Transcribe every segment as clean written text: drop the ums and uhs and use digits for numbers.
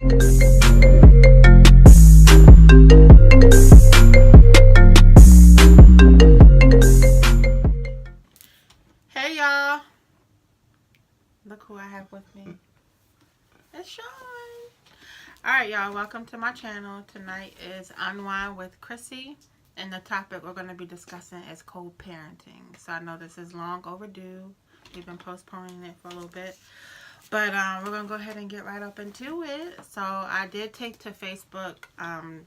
Hey y'all, look who I have with me. It's Sean. Alright y'all, welcome to my channel. Tonight is Unwind with Crissyj, and the topic we're going to be discussing is co-parenting. So I know this is long overdue. We've been postponing it for a little bit. But we're going to go ahead and get right up into it. So I did take to Facebook,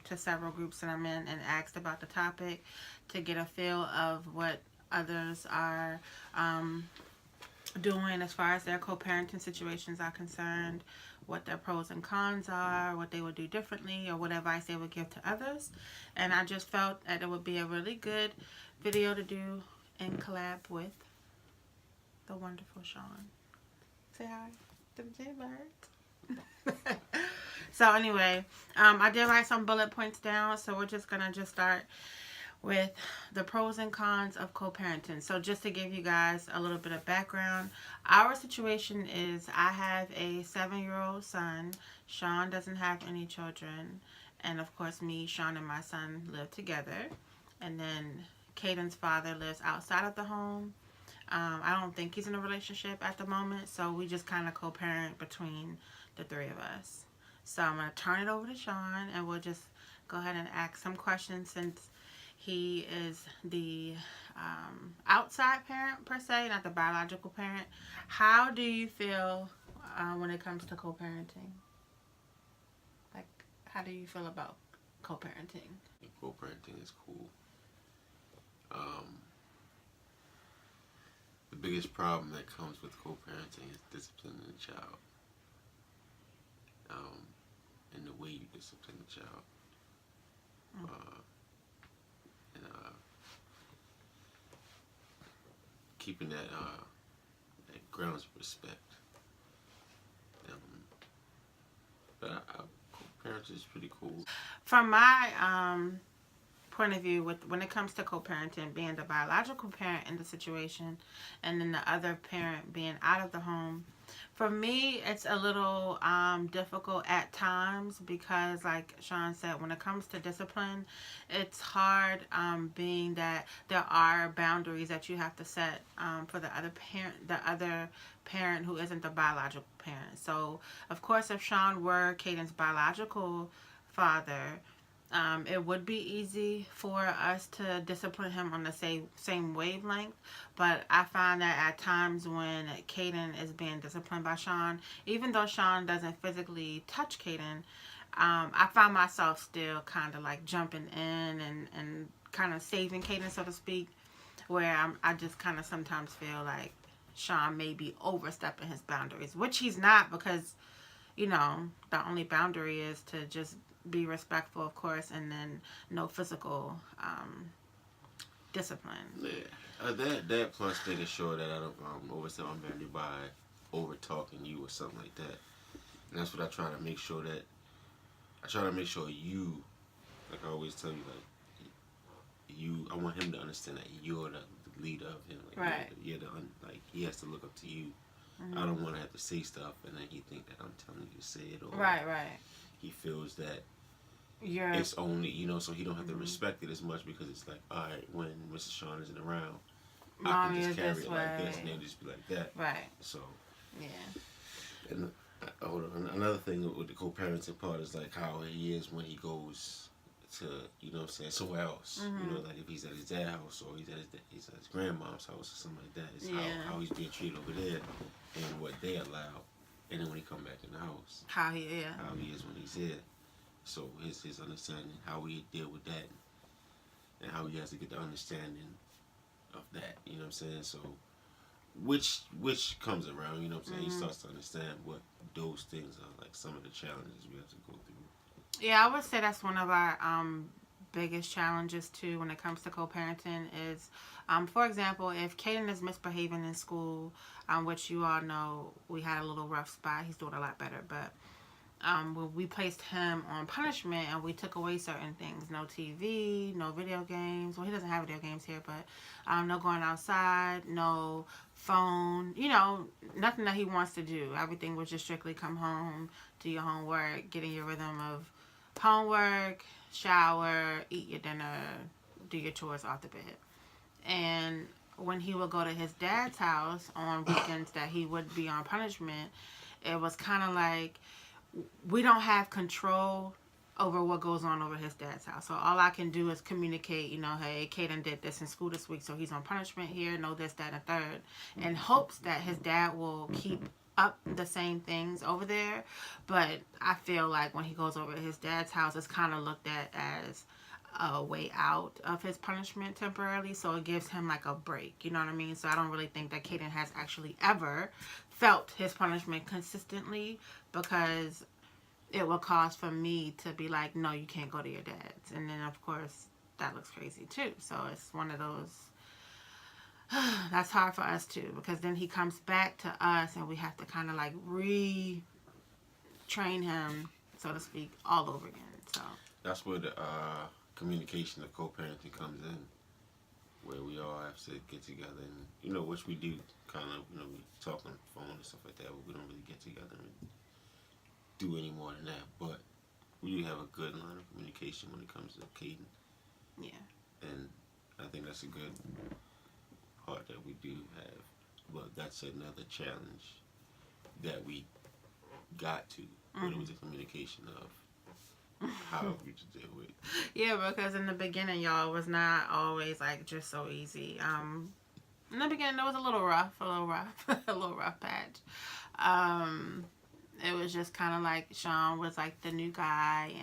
to several groups that I'm in, and asked about the topic to get a feel of what others are doing as far as their co-parenting situations are concerned, what their pros and cons are, what they would do differently, or what advice they would give to others. And I just felt that it would be a really good video to do in collab with the wonderful Sean. Say hi to the Jaybird. So anyway, I did write some bullet points down, so we're just gonna start with the pros and cons of co-parenting. So just to give you guys a little bit of background, our situation is I have a 7-year-old son. Sean doesn't have any children, and of course me, Sean, and my son live together. And then Caden's father lives outside of the home. I don't think he's in a relationship at the moment, so we just kind of co-parent between the three of us. So I'm going to turn it over to Sean, and we'll just go ahead and ask some questions since he is the outside parent, per se, not the biological parent. How do you feel when it comes to co-parenting? Like, how do you feel about co-parenting? Co-parenting is cool. The biggest problem that comes with co-parenting is disciplining the child. And the way you discipline the child. Keeping that grounds of respect. But co-parenting is pretty cool. From my point of view, when it comes to co-parenting, being the biological parent in the situation and then the other parent being out of the home, for me it's a little difficult at times because, like Sean said, when it comes to discipline, it's hard, being that there are boundaries that you have to set for the other parent who isn't the biological parent. So of course, if Sean were Caden's biological father, it would be easy for us to discipline him on the same wavelength. But I find that at times when Caden is being disciplined by Sean, even though Sean doesn't physically touch Caden, I find myself still kind of like jumping in and kind of saving Caden, so to speak, where I just kind of sometimes feel like Sean may be overstepping his boundaries, which he's not, because, you know, the only boundary is to just be respectful, of course, and then no physical discipline. Yeah, that plus making sure that I don't overstep my boundary by over talking you or something like that. And that's what I try to make sure that you, like I always tell you, like I want him to understand that you're the leader of him. Like, right. You're like he has to look up to you. Mm-hmm. I don't want to have to say stuff and then he think that I'm telling you to say it, or right. He feels that it's only, so he don't have to respect it as much, because it's like, all right, when Mrs. Sean isn't around, I can just carry it like this and then just be like that. Right. So yeah. And hold on, another thing with the co-parenting part is like how he is when he goes to, somewhere else. Mm-hmm. Like if he's at his dad's house or he's at his grandma's house or something like that. It's how he's being treated over there and what they allow. And then when he come back in the house, how he is when he's here. So his understanding, how we deal with that, and how he has to get the understanding of that. You know what I'm saying? So which comes around. You know what I'm saying? Mm-hmm. He starts to understand what those things are, like some of the challenges we have to go through. Yeah, I would say that's one of our biggest challenges too when it comes to co-parenting is, for example, if Caden is misbehaving in school, which you all know we had a little rough spot. He's doing a lot better, but we placed him on punishment and we took away certain things. No TV, no video games. Well, he doesn't have video games here, but no going outside, no phone, nothing that he wants to do. Everything was just strictly come home, do your homework, get in your rhythm of homework, shower, eat your dinner, do your chores off the bed. And when he would go to his dad's house on weekends that he would be on punishment, it was kind of like, we don't have control over what goes on over his dad's house. So all I can do is communicate, hey, Caden did this in school this week, so he's on punishment here, know this, that, and third, in hopes that his dad will keep up the same things over there. But I feel like when he goes over to his dad's house, it's kind of looked at as a way out of his punishment temporarily, so it gives him like a break, you know what I mean? So I don't really think that Caden has actually ever felt his punishment consistently, because it will cause for me to be like, no, you can't go to your dad's. And then, of course, that looks crazy, too. So it's one of those, that's hard for us, too. Because then he comes back to us, and we have to kind of, like, retrain him, so to speak, all over again. So that's where the communication of co-parenting comes in, where we all have to get together and, which we do kind of, we talk on the phone and stuff like that, but we don't really get together and do any more than that. But we do have a good line of communication when it comes to Caden. Yeah. And I think that's a good part that we do have. But that's another challenge that we got to, but it was the communication of how we to deal with. Yeah, because in the beginning, y'all, it was not always like just so easy. In the beginning, it was a little rough, a little rough patch. It was just kind of like Sean was like the new guy,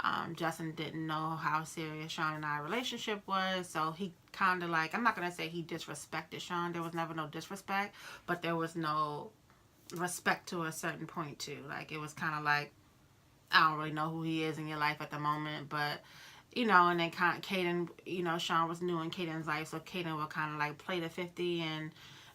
and Justin didn't know how serious Sean and I relationship was, so he kind of like, I'm not going to say he disrespected Sean. There was never no disrespect, but there was no respect to a certain point too. Like, it was kind of like, I don't really know who he is in your life at the moment, but, and then kind of Caden, Sean was new in Caden's life, so Caden would kind of like play the 50 and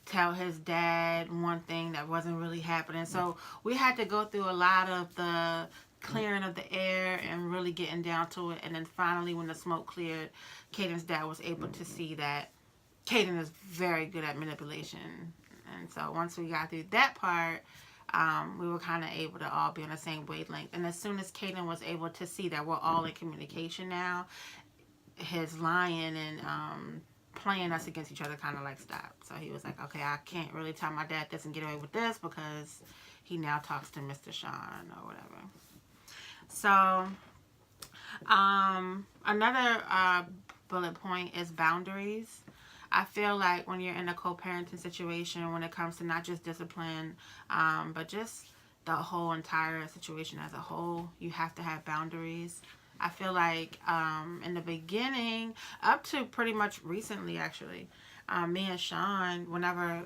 tell his dad one thing that wasn't really happening. So we had to go through a lot of the clearing of the air and really getting down to it. And then finally, when the smoke cleared, Caden's dad was able to see that Caden is very good at manipulation. And so once we got through that part, we were kind of able to all be on the same wavelength. And as soon as Caden was able to see that we're all in communication now, his lying and playing us against each other kind of like stopped. So he was like, okay, I can't really tell my dad this and get away with this, because he now talks to Mr. Sean or whatever. So another bullet point is boundaries. I feel like when you're in a co-parenting situation, when it comes to not just discipline, but just the whole entire situation as a whole, you have to have boundaries. I feel like in the beginning, up to pretty much recently actually, me and Sean, whenever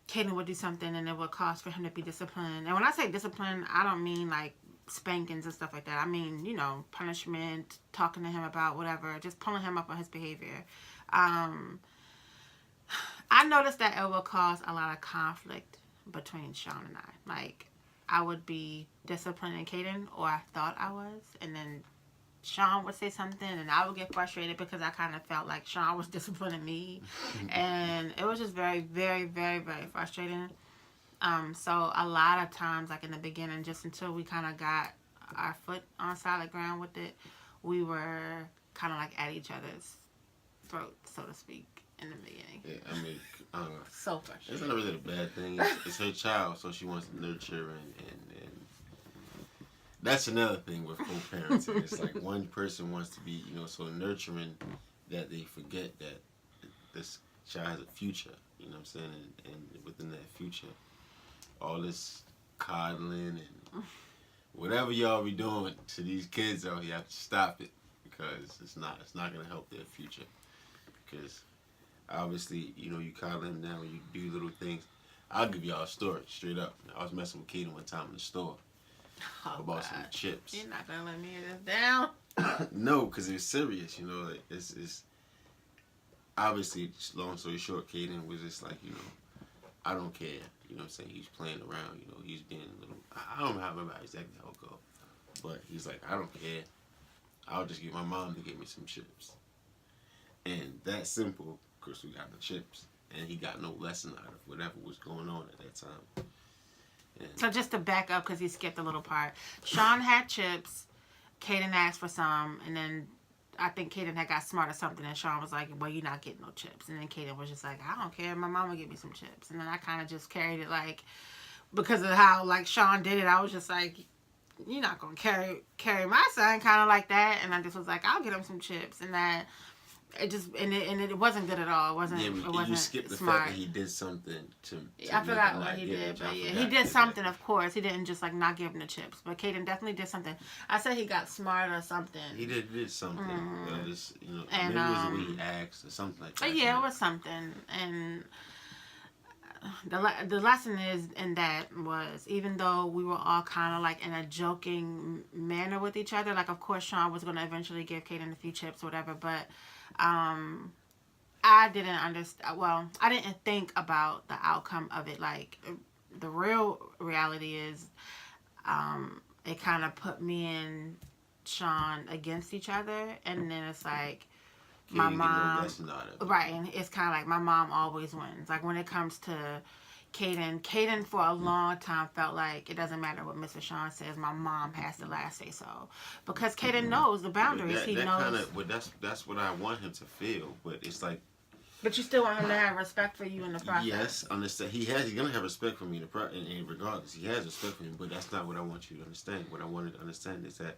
Caden would do something and it would cause for him to be disciplined. And when I say discipline, I don't mean like spankings and stuff like that. I mean, punishment, talking to him about whatever, just pulling him up on his behavior. I noticed that it would cause a lot of conflict between Sean and I. Like, I would be disciplining Caden, or I thought I was, and then Sean would say something, and I would get frustrated because I kind of felt like Sean was disciplining me, and it was just very, very, very, very frustrating. So a lot of times, like in the beginning, just until we kind of got our foot on solid ground with it, we were kind of like at each other's throat, so to speak, in the beginning. Yeah, I mean, so frustrating. It's not really a bad thing. It's her child, so she wants to nurture, and that's another thing with co-parenting. It's like one person wants to be, so nurturing that they forget that this child has a future. You know what I'm saying? And within that future, all this coddling and whatever y'all be doing to these kids out here, you have to stop it, because it's not gonna help their future. Because obviously, you coddle them now, you do little things. I'll give y'all a story straight up. I was messing with Kaden one time in the store about some chips. You're not gonna let me hear this down? No, because it's serious. It's obviously, long story short, Kaden was just like, I don't care. You know what I'm saying? He's playing around. You know, he's being a little. I don't remember exactly how it go, but he's like, I don't care. I'll just get my mom to get me some chips. And that simple, Chris, we got the chips, and he got no lesson out of whatever was going on at that time. And so just to back up, because he skipped a little part, Sean had chips. Kaden asked for some, and then I think Kaden had got smart or something, and Sean was like, well, you're not getting no chips. And then Kaden was just like, I don't care. My mom will get me some chips. And then I kind of just carried it, like, because of how, like, Sean did it, I was just like, you're not going to carry my son kind of like that. And I just was like, I'll get him some chips. And that, it just, and it wasn't good at all. It wasn't, yeah, it wasn't you skipped the smart. fact that he did something to I forgot what he did, but yeah, he did something, of course. He didn't just, like, not give him the chips. But Kaden definitely did something. I said he got smart or something. He did something. Just, you know, and, maybe it was the way he asked or something like that. Yeah, it was something. And the lesson is in that was, even though we were all kind of like in a joking manner with each other, like, of course Sean was going to eventually give Kaden a few chips or whatever, but I didn't understand. Well, I didn't think about the outcome of it. Like, the real reality is, it kind of put me and Sean against each other, and then it's like, my mom, right, and it's kind of like my mom always wins. Like, when it comes to Kaden for a long time felt like it doesn't matter what Mr. Sean says, my mom has the last say so, because Kaden knows the boundaries. He knows. That's what I want him to feel, but it's like. But you still want him to have respect for you in the process. Yes, understand. He's gonna have respect for me in regardless. He has respect for me, but that's not what I want you to understand. What I wanted to understand is that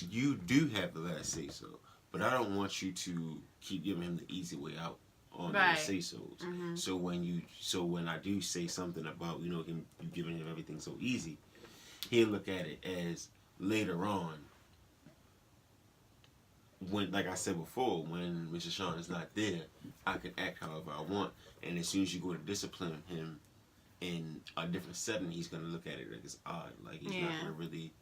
you do have the last say so. But I don't want you to keep giving him the easy way out on the say-sos. Mm-hmm. So when I do say something about, you know, him, you giving him everything so easy, he'll look at it as later on, when, like I said before, when Mr. Sean is not there, I can act however I want. And as soon as you go to discipline him in a different setting, he's going to look at it like it's odd. Like, he's not going to really,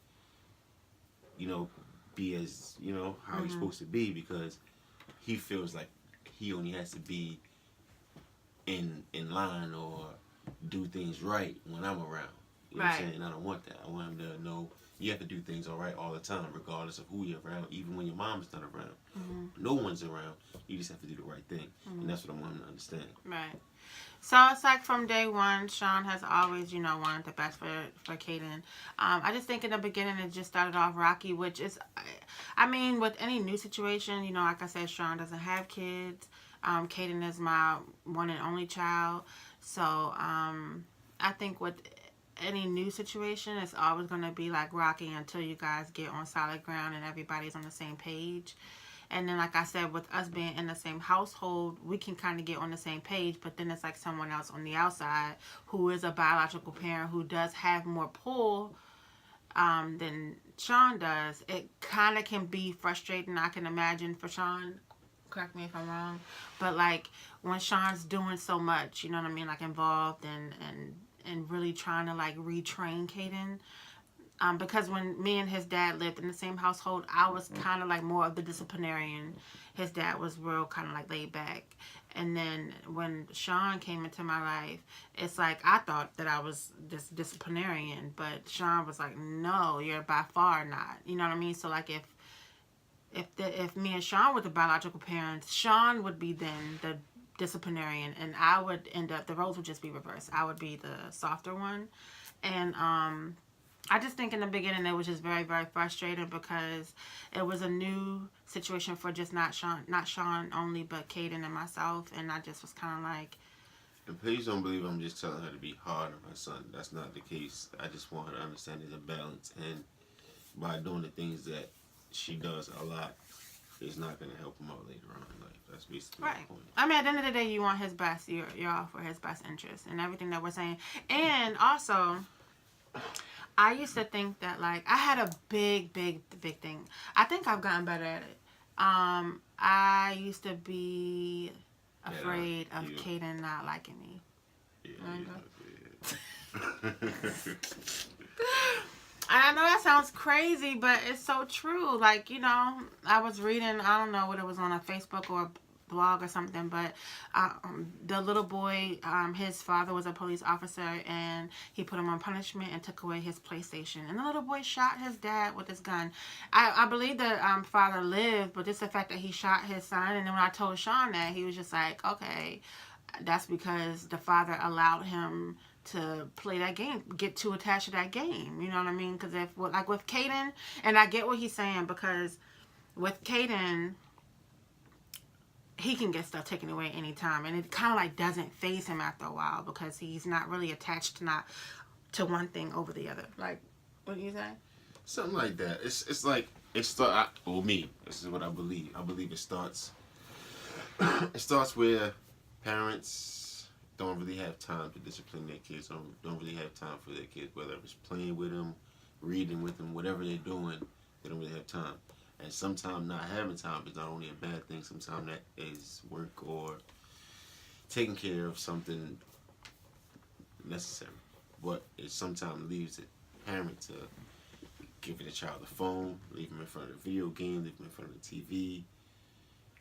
you know, be as, you know, how he's supposed to be, because he feels like he only has to be in line or do things right when I'm around. You know what I'm saying? And I don't want that. I want him to know you have to do things all right all the time, regardless of who you're around, even when your mom's not around. No one's around. You just have to do the right thing. And that's what I want him to understand. Right. So it's like from day one, Sean has always, you know, wanted the best for Kaden. I just think in the beginning it just started off rocky, which is, I mean, with any new situation, you know, like I said, Sean doesn't have kids. Kaden is my one and only child. So I think with any new situation, it's always going to be like rocky until you guys get on solid ground and everybody's on the same page. And then, like I said, with us being in the same household, we can kind of get on the same page. But then it's like someone else on the outside who is a biological parent who does have more pull than Sean does. It kind of can be frustrating, I can imagine, for Sean. Correct me if I'm wrong. But, like, when Sean's doing so much, you know what I mean, like, involved and really trying to, like, retrain Kaden. Because when me and his dad lived in the same household, I was kind of like more of the disciplinarian. His dad was real kind of like laid back. And then when Sean came into my life, it's like I thought that I was this disciplinarian, but Sean was like, no, you're by far not. You know what I mean? So like if me and Sean were the biological parents, Sean would be then the disciplinarian, and I would end up, the roles would just be reversed. I would be the softer one. And I just think in the beginning it was just very, very frustrating because it was a new situation for just not Sean only, but Kaden and myself, and I just was kind of like. And please don't believe I'm just telling her to be hard on her son. That's not the case. I just want her to understand there's a balance, and by doing the things that she does a lot, it's not going to help him out later on in life. That's basically the point. I mean, at the end of the day, you want his best. You're all for his best interest and everything that we're saying. And also, I used to think that, like, I had a big thing. I think I've gotten better at it. I used to be afraid of Kaden not liking me. And I know that sounds crazy, but it's so true. Like, you know, I was reading, I don't know what it was on a Facebook or blog or something, but the little boy, his father was a police officer, and he put him on punishment and took away his PlayStation. And the little boy shot his dad with his gun. I believe the father lived, but just the fact that he shot his son, and then when I told Sean that, he was just like, okay, that's because the father allowed him to play that game, get too attached to that game. You know what I mean? Because if, like with Caden, and I get what he's saying, because with Caden, he can get stuff taken away anytime, and it kind of like doesn't faze him after a while because he's not really attached to one thing over the other. Like, what do you say? Something like that. It's like well, me. This is what I believe. I believe it starts. It starts where parents don't really have time to discipline their kids. Don't really have time for their kids, whether it's playing with them, reading with them, whatever they're doing. They don't really have time. And sometimes not having time is not only a bad thing. Sometimes that is work or taking care of something necessary. But it sometimes leaves the parent to give the child the phone, leave them in front of the video game, leave them in front of the TV.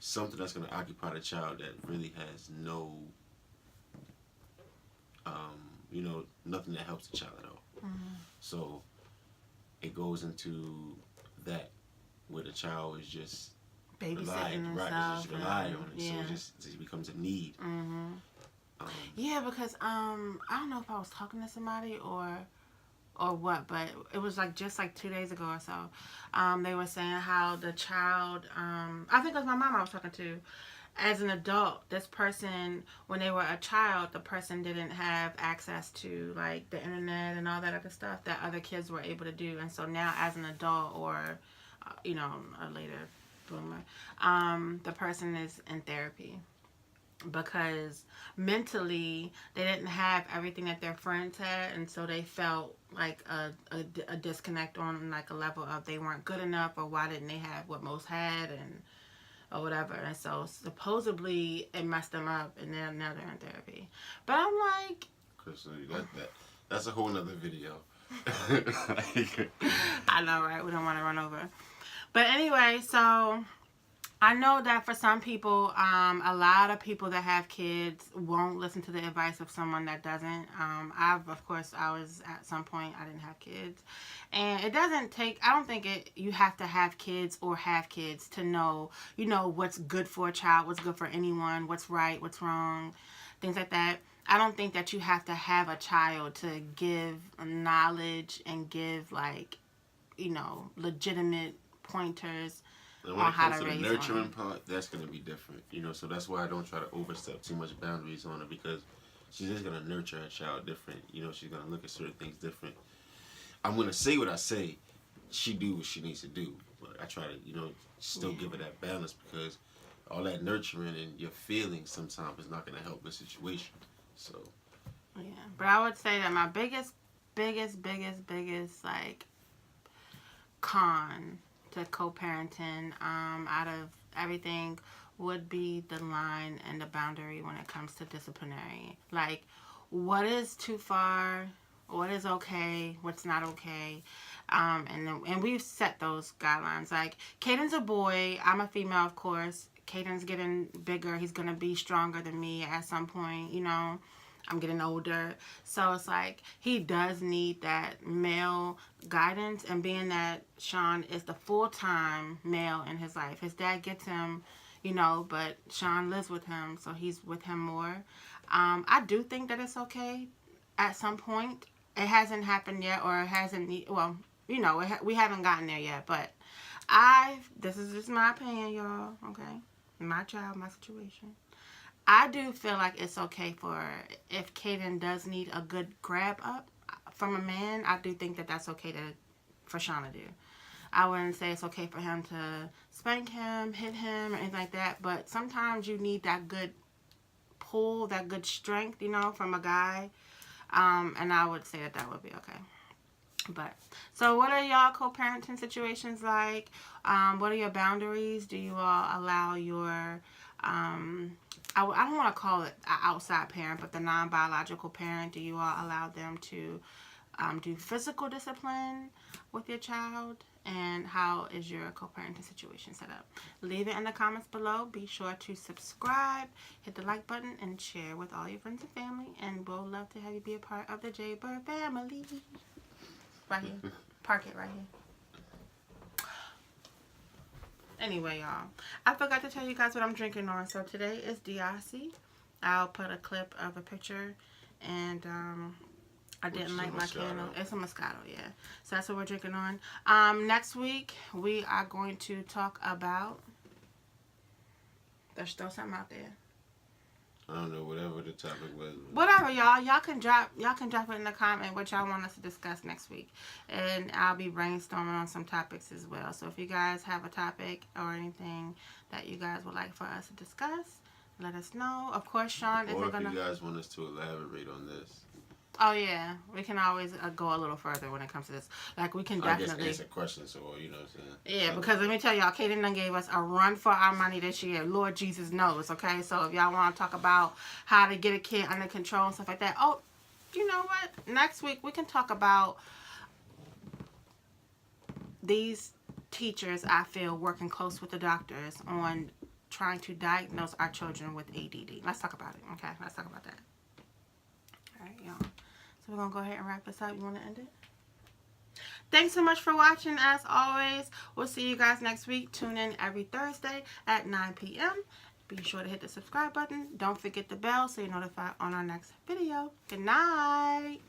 Something that's going to occupy the child that really has no, nothing that helps the child at all. Mm-hmm. So it goes into that, where the child is just babysitting himself, just relying on it. Yeah. So it becomes a need. Mm-hmm. Yeah, because I don't know if I was talking to somebody or what, but it was just 2 days ago or so. They were saying how the child, I think it was my mom I was talking to. As an adult, this person, when they were a child, the person didn't have access to like the internet and all that other stuff that other kids were able to do. And so now as an adult or, a later bloomer, the person is in therapy because mentally they didn't have everything that their friends had, and so they felt like a disconnect on like a level of they weren't good enough, or why didn't they have what most had, and or whatever. And so supposedly it messed them up, and then now they're in therapy. But I'm like, Crissyj, that's a whole nother video. I know, right? We don't want to run over. But anyway, so I know that for some people, a lot of people that have kids won't listen to the advice of someone that doesn't. I was at some point, I didn't have kids. And it doesn't take, I don't think you have to have kids or have kids to know, what's good for a child, what's good for anyone, what's right, what's wrong, things like that. I don't think that you have to have a child to give knowledge and give legitimate pointers. And when it comes to the nurturing part, that's going to be different, so that's why I don't try to overstep too much boundaries on her, because she's just going to nurture her child different. She's going to look at certain things different. I'm going to say what I say. She do what she needs to do. But I try to, still give her that balance, because all that nurturing and your feelings sometimes is not going to help the situation. So. Yeah, but I would say that my biggest, con to co-parenting out of everything would be the line and the boundary when it comes to disciplinary. Like, what is too far, what is okay, what's not okay, and we've set those guidelines. Like, Caden's a boy, I'm a female, of course. Caden's getting bigger, he's gonna be stronger than me at some point, I'm getting older. So it's like he does need that male guidance, and being that Sean is the full-time male in his life. His dad gets him, but Sean lives with him, so he's with him more. I do think that it's okay at some point. It hasn't happened yet, or it hasn't, we haven't gotten there yet, but this is just my opinion, y'all, okay? My child, my situation. I do feel like it's okay if Caden does need a good grab up from a man, I do think that that's okay for Sean to do. I wouldn't say it's okay for him to spank him, hit him, or anything like that, but sometimes you need that good pull, that good strength, from a guy, and I would say that would be okay. But, so what are y'all co-parenting situations like? What are your boundaries? Do you all allow your, I don't want to call it an outside parent, but the non-biological parent, do you all allow them to do physical discipline with your child, and how is your co-parenting situation set up. Leave it in the comments below. Be sure to subscribe, hit the like button, and share with all your friends and family. And we'll love to have you be a part of the J-Bird family. Right here. Park it right here. Anyway, y'all, I forgot to tell you guys what I'm drinking on. So today is DRC. I'll put a clip of a picture, and I didn't light my candle. It's a Moscato, yeah. So that's what we're drinking on. Next week, we are going to talk about... There's still something out there. I don't know, whatever the topic was. Whatever, y'all. Y'all can drop it in the comment what y'all want us to discuss next week. And I'll be brainstorming on some topics as well. So if you guys have a topic or anything that you guys would like for us to discuss, let us know. Of course, Sean isn't going to... Or if you guys want us to elaborate on this. Oh, yeah. We can always go a little further when it comes to this. Like, we can definitely... I guess answer questions, or, you know what I'm saying? Yeah, because let me tell y'all, Kaden done gave us a run for our money this year. Lord Jesus knows, okay? So if y'all want to talk about how to get a kid under control and stuff like that, oh, you know what? Next week, we can talk about these teachers, I feel, working close with the doctors on trying to diagnose our children with ADD. Let's talk about it, okay? Let's talk about that. All right, y'all. So we're going to go ahead and wrap this up. You want to end it? Thanks so much for watching. As always, we'll see you guys next week. Tune in every Thursday at 9 p.m. Be sure to hit the subscribe button. Don't forget the bell so you're notified on our next video. Good night.